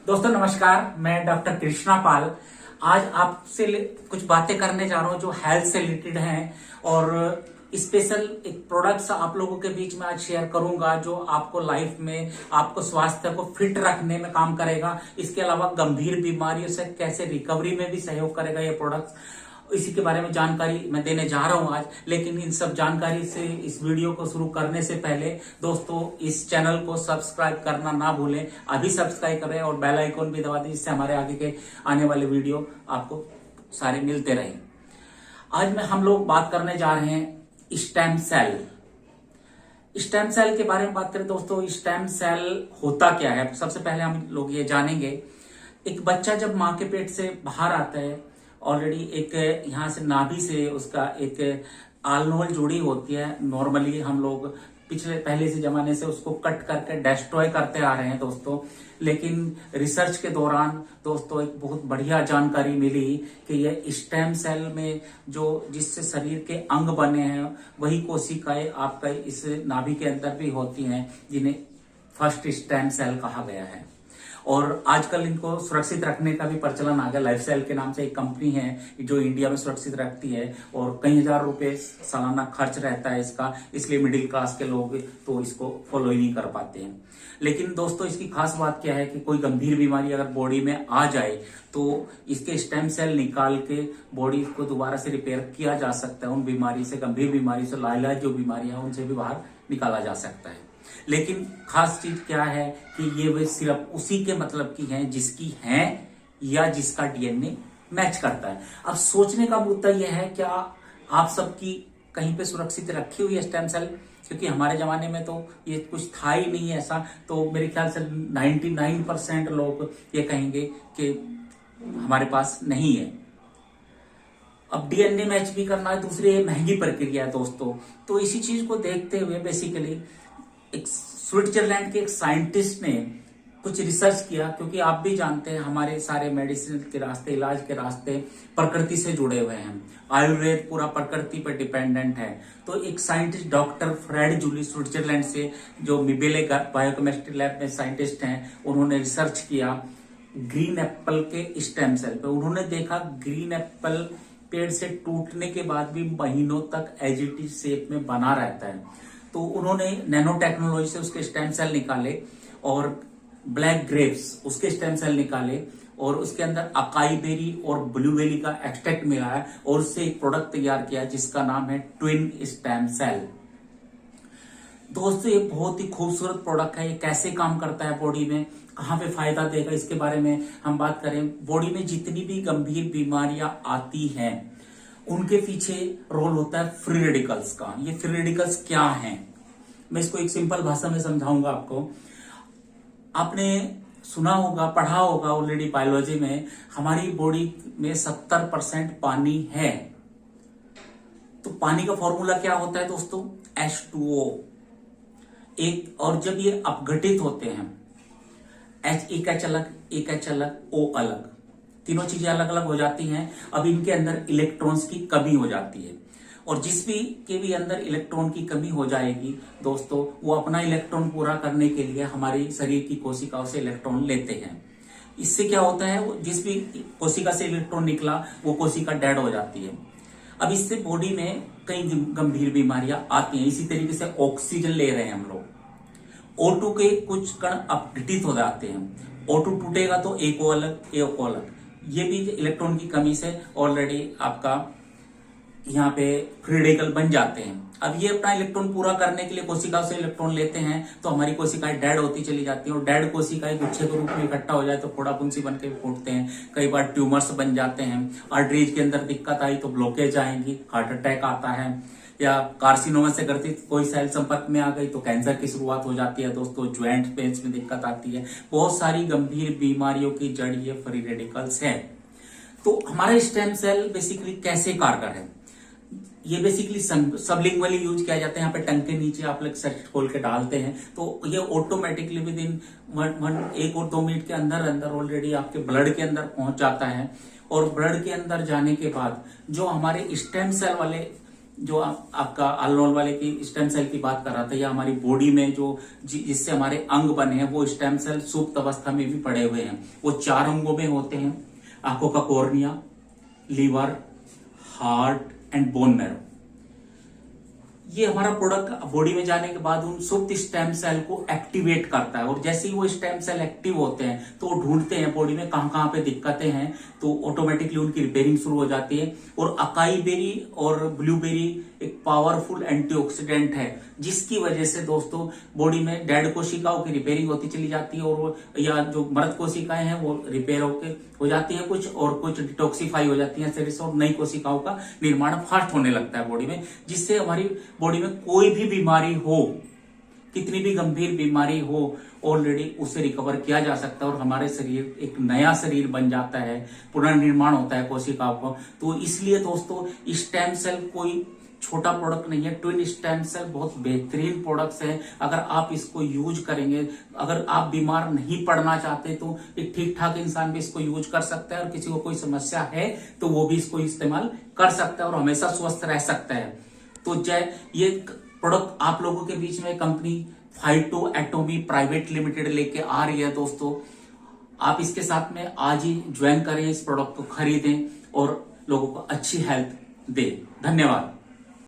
दोस्तों नमस्कार, मैं डॉक्टर कृष्णा पाल आज आपसे कुछ बातें करने जा रहा हूं जो हेल्थ से रिलेटेड हैं और स्पेशल एक प्रोडक्ट्स आप लोगों के बीच में आज शेयर करूंगा जो आपको लाइफ में आपको स्वास्थ्य को फिट रखने में काम करेगा। इसके अलावा गंभीर बीमारियों से कैसे रिकवरी में भी सहयोग करेगा ये प्रोडक्ट्स, इसी के बारे में जानकारी मैं देने जा रहा हूं आज। लेकिन इन सब जानकारी से इस वीडियो को शुरू करने से पहले दोस्तों इस चैनल को सब्सक्राइब करना ना भूलें, अभी सब्सक्राइब करें और बेल आइकन भी दबा दें जिससे हमारे आगे के आने वाले वीडियो आपको सारे मिलते रहें। आज हम लोग बात करने जा रहे हैं स्टेम सेल। स्टेम सेल के बारे में बात करें दोस्तों, स्टेम सेल होता क्या है सबसे पहले हम लोग ये जानेंगे। एक बच्चा जब मां के पेट से बाहर आता है, ऑलरेडी एक यहाँ से नाभि से उसका एक आलनोल जुड़ी होती है। नॉर्मली हम लोग पहले से जमाने से उसको कट करके डिस्ट्रॉय करते आ रहे हैं दोस्तों। लेकिन रिसर्च के दौरान दोस्तों एक बहुत बढ़िया जानकारी मिली कि ये स्टेम सेल में जो जिससे शरीर के अंग बने हैं वही कोशिकाएं आपका इस नाभि के अंदर भी होती हैं, जिन्हें फर्स्ट स्टेम सेल कहा गया है। और आजकल इनको सुरक्षित रखने का भी प्रचलन आ गया। लाइफस्टाइल के नाम से एक कंपनी है जो इंडिया में सुरक्षित रखती है और कई हजार रुपए सालाना खर्च रहता है इसका, इसलिए मिडिल क्लास के लोग तो इसको फॉलो ही नहीं कर पाते हैं। लेकिन दोस्तों इसकी खास बात क्या है कि कोई गंभीर बीमारी अगर बॉडी में आ जाए तो इसके स्टेम सेल निकाल के बॉडी को दोबारा से रिपेयर किया जा सकता है। उन बीमारी से, गंभीर बीमारी से, लाइलाज जो बीमारियां हैं उनसे भी बाहर निकाला जा सकता है। लेकिन खास चीज क्या है कि ये वे सिर्फ उसी के मतलब की हैं जिसकी हैं या जिसका डीएनए मैच करता है। अब सोचने का मुद्दा यह है, क्या आप सबकी कहीं पे सुरक्षित रखी हुई है स्टेम सेल? क्योंकि हमारे जमाने में तो ये कुछ था ही नहीं ऐसा, तो मेरे ख्याल से 99% लोग ये कहेंगे कि हमारे पास नहीं है। अब डीएनए मैच भी करना है दूसरी महंगी प्रक्रिया है दोस्तों। तो इसी चीज को देखते हुए बेसिकली एक स्विट्जरलैंड के एक साइंटिस्ट ने कुछ रिसर्च किया, क्योंकि आप भी जानते हैं हमारे सारे मेडिसिन के रास्ते, इलाज के रास्ते प्रकृति से जुड़े हुए हैं। आयुर्वेद पूरा प्रकृति पर डिपेंडेंट है। तो एक scientist doctor Fred Julie Switzerland से, जो मिबेले बायोकेमिस्ट्री लैब में साइंटिस्ट हैं, उन्होंने रिसर्च किया ग्रीन एप्पल के स्टेम सेल पे। उन्होंने देखा ग्रीन एप्पल पेड़ से टूटने के बाद भी महीनों तक एज इट इज शेप में बना रहता है। तो उन्होंने नैनो टेक्नोलॉजी से उसके स्टेम सेल निकाले और ब्लैक ग्रेप्स उसके स्टेम सेल निकाले और उसके अंदर अकाई बेरी और ब्लूबेरी का एक्सट्रैक्ट मिलाया और उससे एक प्रोडक्ट तैयार किया जिसका नाम है ट्विन स्टेम सेल। दोस्तों ये बहुत ही खूबसूरत प्रोडक्ट है। ये कैसे काम करता है बॉडी में, कहाँ पे फायदा देगा, इसके बारे में हम बात करें। बॉडी में जितनी भी गंभीर बीमारियां आती हैं उनके पीछे रोल होता है फ्री रेडिकल्स का। ये फ्री रेडिकल्स क्या हैं, मैं इसको एक सिंपल भाषा में समझाऊंगा आपको। आपने सुना होगा, पढ़ा होगा ऑलरेडी बायोलॉजी में, हमारी बॉडी में 70% पानी है। तो पानी का फॉर्मूला क्या होता है दोस्तों? H2O। एक और जब ये अपघटित होते हैं, H एक H अलग, एक H अलग, O अलग, तीनों चीजें अलग अलग हो जाती हैं। अब इनके अंदर इलेक्ट्रॉन्स की कमी हो जाती है और जिस भी के भी अंदर इलेक्ट्रॉन की कमी हो जाएगी दोस्तों, वो अपना इलेक्ट्रॉन पूरा करने के लिए हमारी शरीर की कोशिकाओं से इलेक्ट्रॉन लेते हैं। इससे क्या होता है, जिस भी कोशिका से इलेक्ट्रॉन निकला वो कोशिका डेड हो जाती है। अब इससे बॉडी में कई गंभीर बीमारियां आती हैं। इसी तरीके से ऑक्सीजन ले रहे हैं हम लोग, O2 के कुछ कण अपघटित हो जाते हैं। O2 टूटेगा तो A को अलग, A को अलग। ये भी इलेक्ट्रॉन की कमी से ऑलरेडी आपका यहाँ पे फ्री रेडिकल बन जाते हैं। अब ये अपना इलेक्ट्रॉन पूरा करने के लिए कोशिका से इलेक्ट्रॉन लेते हैं तो हमारी कोशिकाएं डेड होती चली जाती हैं और डेड कोशिकाएं गुच्छे के रूप में इकट्ठा हो जाए तो फोड़ा फुंसी बन के फूटते हैं। कई बार ट्यूमर्स बन जाते हैं। आर्टरीज के अंदर दिक्कत आई तो ब्लॉकेज आएंगी, हार्ट अटैक आता है, या कार्सिनोमा से ग्रसित कोई सेल संपर्क में आ गई तो कैंसर की शुरुआत हो जाती है दोस्तों। ज्वाइंट पेन्स में दिक्कत आती है। बहुत सारी गंभीर बीमारियों की जड़ ये फ्री रेडिकल्स है। तो हमारा स्टेम सेल बेसिकली कैसे कारगर है? ये बेसिकली सबलिंगुअली यूज किया जाता है। यहाँ पे टंग के नीचे आप लोग सर्च खोल के डालते हैं तो ये ऑटोमेटिकली विद इन 1 और 2 मिनट के अंदर अंदर ऑलरेडी आपके ब्लड के अंदर पहुंच जाता है। और ब्लड के अंदर जाने के बाद जो हमारे स्टेम सेल वाले जो आपका अल्लोल वाले की स्टेम सेल की बात कर रहा था, या हमारी बॉडी में जो जिससे हमारे अंग बने हैं वो स्टेम सेल सुप्त अवस्था में भी पड़े हुए हैं। वो 4 अंगों में होते हैं, आंखों का cornea, liver, heart and bone marrow. ये हमारा प्रोडक्ट बॉडी में जाने के बाद उन सुप्त स्टेम सेल को एक्टिवेट करता है, और जैसे ही वो स्टेम सेल एक्टिव होते हैं तो वो ढूंढते हैं बॉडी में कहां कहां पे दिक्कतें हैं, तो ऑटोमेटिकली उनकी रिपेयरिंग शुरू हो जाती है। और अकाई बेरी और ब्लूबेरी एक पावरफुल एंटीऑक्सीडेंट है, जिसकी वजह से दोस्तों बॉडी में डेड कोशिकाओं की रिपेयरिंग होती चली जाती है, और या जो मृत कोशिकाएं हैं वो रिपेयर हो जाती है कुछ, और कुछ डिटॉक्सिफाई हो जाती है शरीर से, और नई कोशिकाओं का निर्माण फास्ट होने लगता है बॉडी में, जिससे हमारी बॉडी में कोई भी बीमारी हो, कितनी भी गंभीर बीमारी हो, ऑलरेडी उसे रिकवर किया जा सकता है और हमारे शरीर एक नया शरीर बन जाता है, पुनर्निर्माण होता है कोशिकाओं को। तो इसलिए दोस्तों स्टेम सेल कोई छोटा प्रोडक्ट नहीं है, ट्विन स्टेम सेल बहुत बेहतरीन प्रोडक्ट्स है। अगर आप इसको यूज करेंगे, अगर आप बीमार नहीं पड़ना चाहते तो एक ठीक ठाक इंसान भी इसको यूज कर सकता है, और किसी को कोई समस्या है तो वो भी इसको इस्तेमाल कर सकता है और हमेशा स्वस्थ रह सकता है। तो जय ये प्रोडक्ट आप लोगों के बीच में कंपनी फाइटो एटॉमी प्राइवेट लिमिटेड लेके आ रही है दोस्तों। आप इसके साथ में आज ही ज्वाइन करें, इस प्रोडक्ट को खरीदें और लोगों को अच्छी हेल्थ दें। धन्यवाद।